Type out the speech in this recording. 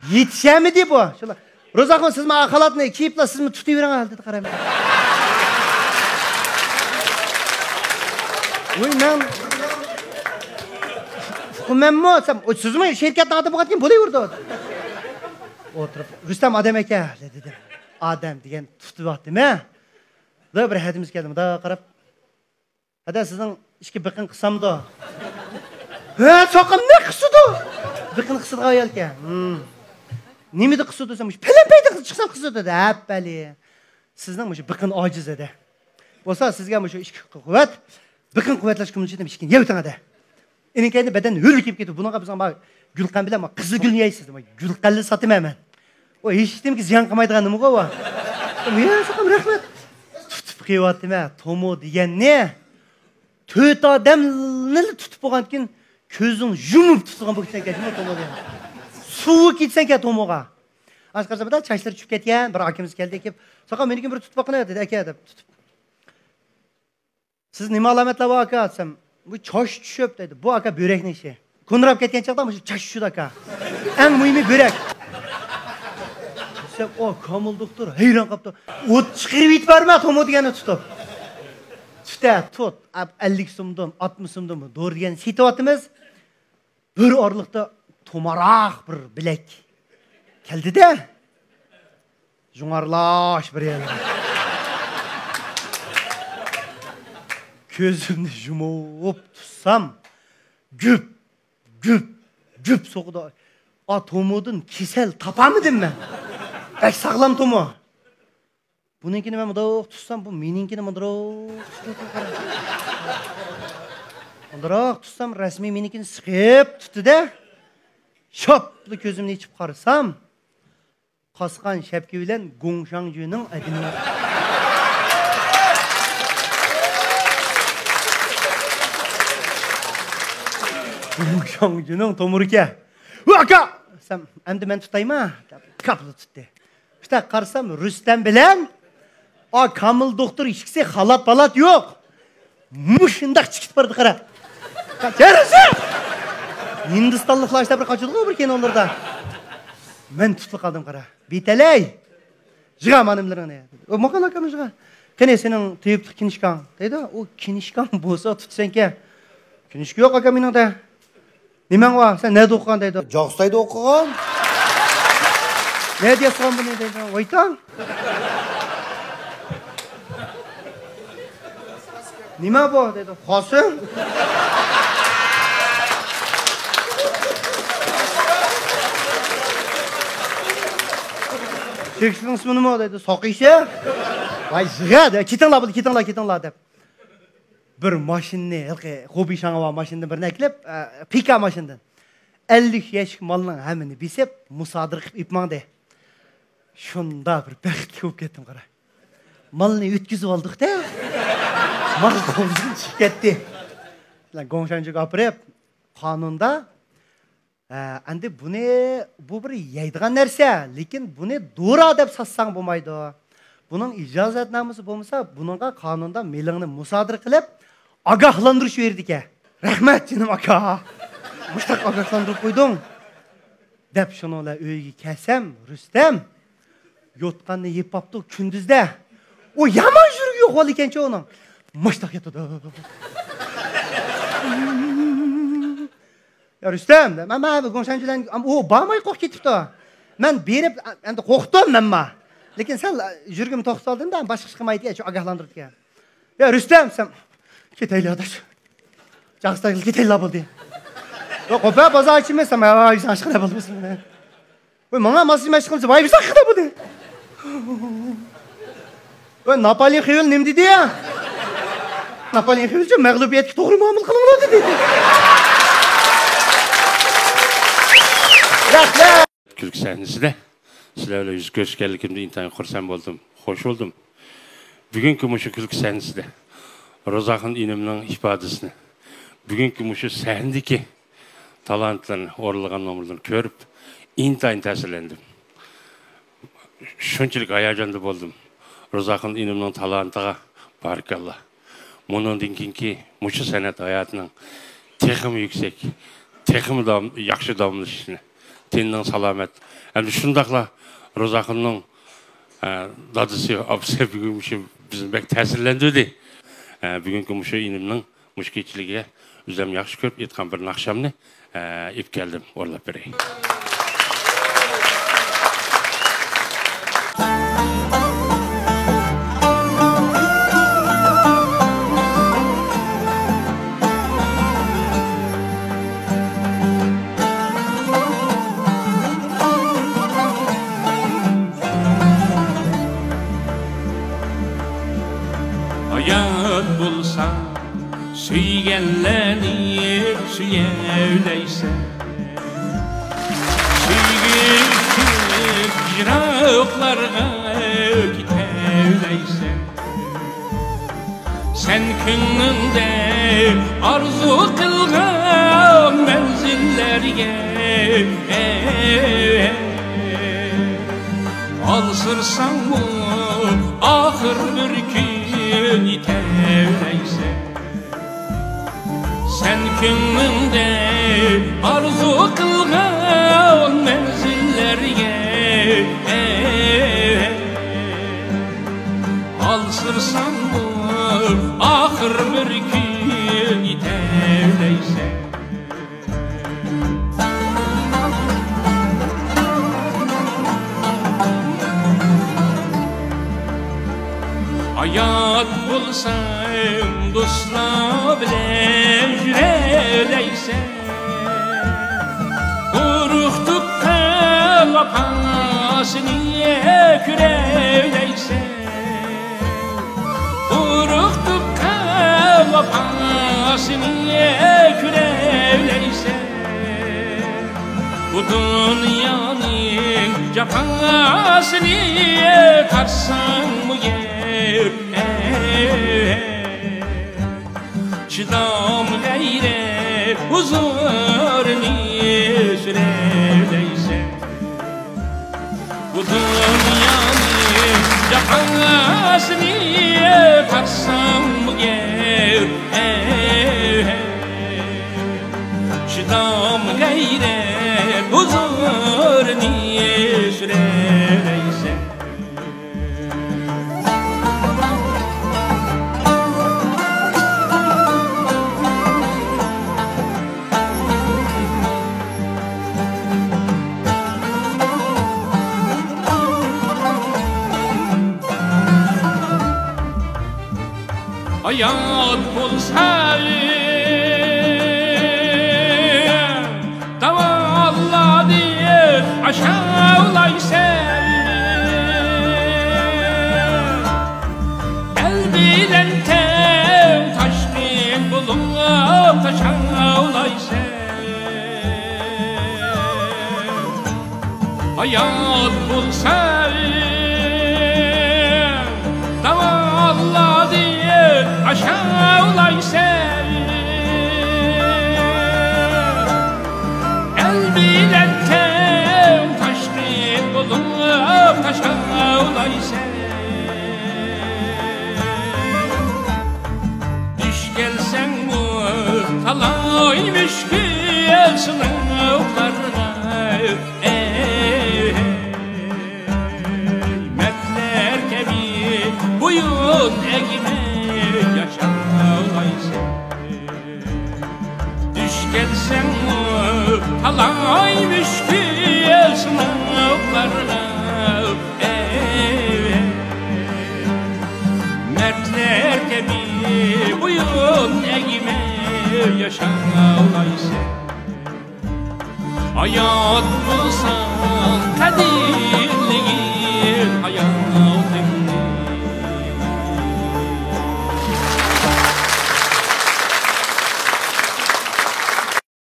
Yetişemedi bu. Rozakın siz mi akalatını kiyipla siz mi tutuyveren halde karam. Men mi? Siz mi şirketin adı bakatken böyle vurdu. Oturup Rüstem Adem eke dedim. Adem diyen tutuvattım ha. Da bir hadimiz geldim da qarab. Hada sizin işki biqin qısam da. Ha, soqam ne qısıdı? Biqin qısıdı ayalke. Nimidi qısıdı demiş. Pelenpeydi çıksam qısıdı da. Hep bali. Sizin bu biqin aciz ede. Bolsa sizga bu işki quvvat, biqin quvvatlashkim uchun ishkin yevtan ede. Enin beden hürkip ketdi. Bunaqa bizga bak gülqan bilan qizi gülni yeysiz. Gülqanni satım hemen. O hechtim ki ziyon qilmaydigan nima bu? Men soqam rahmat. Tutib qo'yaptim ha. Tomo degan ne? To'rt odamni tutib qo'ygan keyin ko'zing yumib tutgan bu ketgan ketma tomo degan. Suvi ketsan ke tomoga. Asqarsa da chashlar tushib ketgan, bir akamiz keldi kelib, soqam meniki bir tutib qo'yqin dedi, aka deb tutib. Siz nima alomatlar bor aka desam, bu chosh tushib dedi. Bu aka börekning ishi. Ko'ndirab ketgan chaqda shu chosh tushdi aka. Eng muhimi börek. O Kamil doktor hayron qapti. O't chiqirib yetbarma tomo degani tutib. Tut 50 so'mdan 60 so'mdan doğru degan setyapmiz. Bir orliqda tomaroq bir bilak keldi-da. Jo'narlash bir yer. Ko'zimni yumib tutsam, güp so'qdi. A tomodan kesel tapamidim men. Bek sağlam tomo. Bununkini men mundoq tutsam, bu meninkini mundoq tutsam, rasmiy meninkini siqib tutdi-da. Shopli ko'zimni ichib qarasam, qasqan shapki bilan Gongshanjuning adini. Gongshanjuning tomurka. Aka! Sam endi men tutayma? Kaplı tuttu. İşte qarasam Rüstem bilan o Kamil doktor ishkisi xalat balat yo'q. Mushundaq chiqib bordi qara. Qachirsa! Hindistonliklar işte bir qaçıldı bir kenarlarda. Men tutib qaldim qara. Betalay. Jiga manimlarni. O maqala kamishga. Qani sening teyibli kinishkan deydi. O kinishkan bo'lsa tutsanka. Kinishki yo'q aka meningda. Nimang bor? Sen neda o'qigan deydi. Jo'xstayda o'qigan. Ne diyorsun bunu deydi. Oytan. Nima bu dedi. Xosim. Tekstning ismi nima dedi. Soqisha. Vay zig'adi. Ketinglar deb. Bir mashinani, hobi shangava mashinani birini aklab, pika mashindan. 50 yaşık malının hemini bisep musadır qilib ipmangda. Şunda bir baxt ko'p ketdim qara. Malni o'tkazib oldik-da. Mal qo'ldan chiqib ketdi. Gongshanjuga olib qonunda endi bu bir yeydigan narsa, lekin buni dora deb satsang bo'lmaydi. Buning ijozatnomasi bo'lmasa, buningga qonunda melingni musadir qilib ogohlantirish berdik. Rahmat jinim aka. Muştaq ogohlantirib qo'yding. Deb shuninglar uyga kelsam, Rüstem yotqanni yeb qopti kunduzda. O yomon yurib yo'q hol ekancha uning. Muştaq yotdi. Ya Rüstem, men Gongshanjudan o bormay qo'rqib ketibdi. Men berib endi qo'rqdim menma. Lekin sen yurgim to'xtaldimda boshqa ish qilmaydi, shu ogohlantiribdi. Ya Rüstem, sen ketaylar adash. Jo'xstayga ketaylar bo'ldi. Yok, o ben bazı açmıyorsam, ay sen aşkına bulmuşsun ne? Oy, bana masaj meşgulse, vay bir sakın bu de. Oy, Napolyon Hiyol nem dedi ya? Napolyon Hiyol'ca mağlubiyetki doğru muamele kılınmadı dedi. Rahmet. Külk sahnesinde sizlerle yüz görüşkenlikimde intayin xursand oldum, hoş oldum. Bugünkü muşu külk sahnesinde Rozak'ın iniminin ifadesini, bugünkü muşu sahnedeki talantlarını, orlagan nomurlarını görüp intayin təsirlendim. Şunçilik hayacanlı oldum. Rozak'ın iniminin talantıga barikallah. Bunun dinkinki muşu sanat hayatının teximi yüksek, teximi yaxşı damlışını tenning salamet. Yani şundaqla Rozakınның dadısı abisi bugün bizim bek təsirlendirdi. Bugünkü muşu inimnin muşketçiliğe üzem yaxşı körüp etkan bir nakşamını ip geldim orlap bereyim. Hayat bulsa, suygenleni suyevleyse, suygüçük jiraklarga gitevleyse, sen kününde arzu kılgan menzillerge alsırsan mı ahır bir gün yitevleyse, sen kününde arzu kılgan menzillerge alsırsan mı ahır bir gün yitevleyse. Hayat bulsam dostla bilen jüreleyse, Uruqtuq lapasını küreleyse, Uruqtuq lapasını küreleyse, bu dünyanın cafasını tarsan mı Çıdam gayret huzurunu süreleyse, bu dünyanın cafasını tarsam mı Çıdam gayret huzurunu süreleyse. Hayat bulsa tavalla diye aşağılaysa, el bilen tev taşkın bulup aşağılaysa, hayat bulsa tavalla diye aşağılaysa, el bilen tev taşkın bulup aşağılaysa, düş gelsen mu talaymış ki el sınavlarına, metler gibi buyun egime yaşalaysa, düş gelsen mi talaymış ki el sınavlarına, mertler gibi buyun egime yaşalaysa. Hayat bulsan kadir